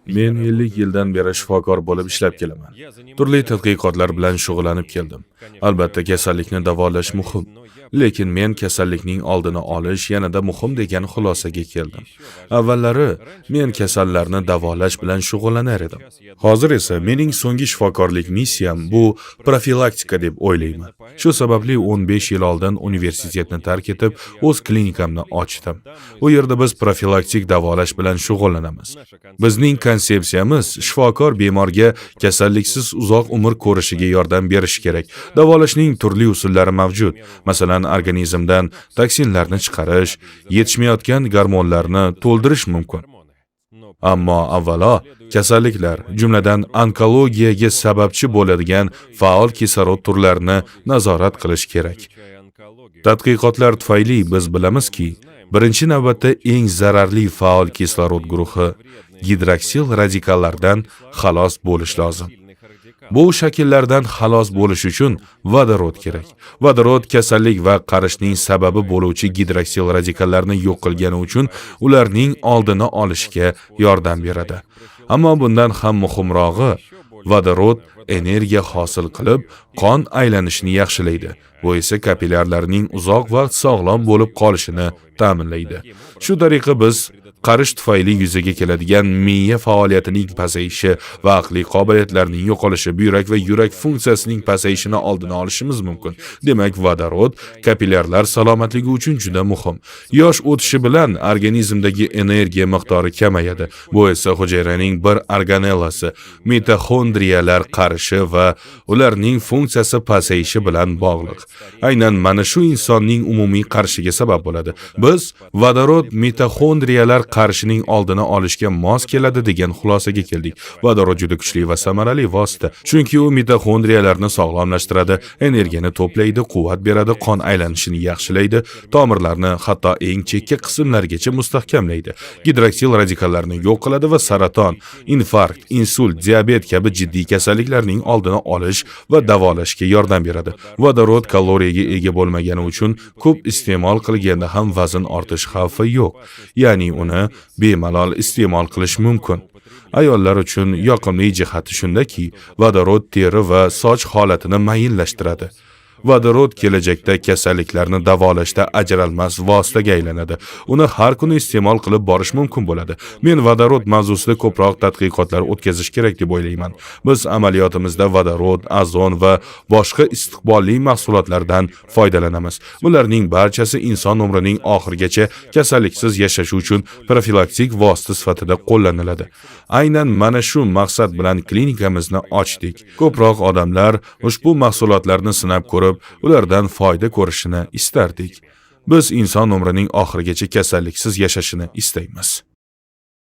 Men 50 yildan beri shifokor bo'lib ishlab kelaman. Turli tadqiqotlar bilan shug'ullanib keldim. Albatta kasallikni davolash muhim, lekin men kasallikning oldini olish yanada muhim degan xulosaga keldim. Avvallari men kasallarni davolash bilan shug'ullanar edim. Hozir esa mening so'nggi shifokorlik missiyam bu profilaktika deb o'ylayman. Shu sababli 15 yil oldin universitetni tark etib, o'z klinikamni ochdim. U yerda biz profilaktik davolash bilan shug'ullanamiz. Bizning konsepsiyamiz shifokor bemorga kasalliksiz uzoq umr ko'rishiga yordam berish kerak. Davolashning turli usullari mavjud. Masalan, organizmdan toksinlarni chiqarish, yetishmayotgan gormonlarni to'ldirish mumkin. Ammo avvalo kasalliklar, jumladan onkologiyaga sababchi bo'ladigan faol kislorod turlarini nazorat qilish kerak. Tadqiqotlar tufayli biz bilamizki, birinchi navbatda eng zararli faol kislorod guruhi gidroksil radikallardan xalos bo'lish lozim. Bu shakllardan xalos bo'lish uchun vodorod kerak. Vodorod kasallik va qarishning sababi bo'luvchi gidroksil radikallarni yo'q qilgani uchun ularning oldini olishga yordam beradi. Ammo bundan ham muhimrog'i, vodorod energiya hosil qilib, qon aylanishini yaxshilaydi. Bu esa kapillyarlarning uzoq vaqt sog'lom bo'lib qolishini ta'minlaydi. Shu tariqa biz qarish tufayli yuzaga keladigan miya faoliyatining pasayishi va aqliy qobiliyatlarning yo'qolishi, buyrak va yurak funksiyasining pasayishini oldini olishimiz mumkin. Demak, vodorod kapillyarlar salomatligi uchun juda muhim. Yosh o'tishi bilan organizmdagi energiya miqdori kamayadi. Bu esa hujayraning bir organellasi, mitoxondriyalar qarishi va ularning funksiyasi pasayishi bilan bog'liq. Aynan mana shu insonning umumiy qarishiga sabab bo'ladi. Biz vodorod mitoxondriyalar qarishining oldini olishga mos keladi degan xulosaga keldik. Vodorod juda kuchli va samarali vosita, chunki u mitoxondriyalarni sog'lomlashtiradi, energiyani to'playdi, quvvat beradi, qon aylanishini yaxshilaydi, tomirlarni hatto eng chekka qismlargacha mustahkamlaydi, gidroksil radikallarni yo'q qiladi va saraton, infarkt, insult, diabet kabi jiddiy kasalliklarning oldini olish va davolashga yordam beradi. Vodorod kaloriyaga ega bo'lmagani uchun ko'p iste'mol qilganda ham vazn ortish xavfi yo'q. Ya'ni uni bemalol iste'mol qilish mumkin. Ayollar uchun yoqimli jihati shundaki, vodorod teri va soch holatini mayinlashtiradi. Vodorod kelajakda kasalliklarni davolashda ajralmas vositaga aylanadi. Uni har kuni iste'mol qilib borish mumkin bo'ladi. Men vodorod mavzusida ko'proq tadqiqotlar o'tkazish kerak deb o'ylayman. Biz amaliyotimizda vodorod, azon va boshqa istiqbolli mahsulotlardan foydalanamiz. Bularning barchasi inson umrining oxirigacha kasalliksiz yashashi uchun profilaktik vosita sifatida qo'llaniladi. Aynan mana shu maqsad bilan klinikamizni ochdik. Ko'proq odamlar ushbu mahsulotlarni sinab ko'rib, ulardan foyda ko'rishini istardik. Biz inson umrining oxirigacha kasalliksiz yashashini istaymiz.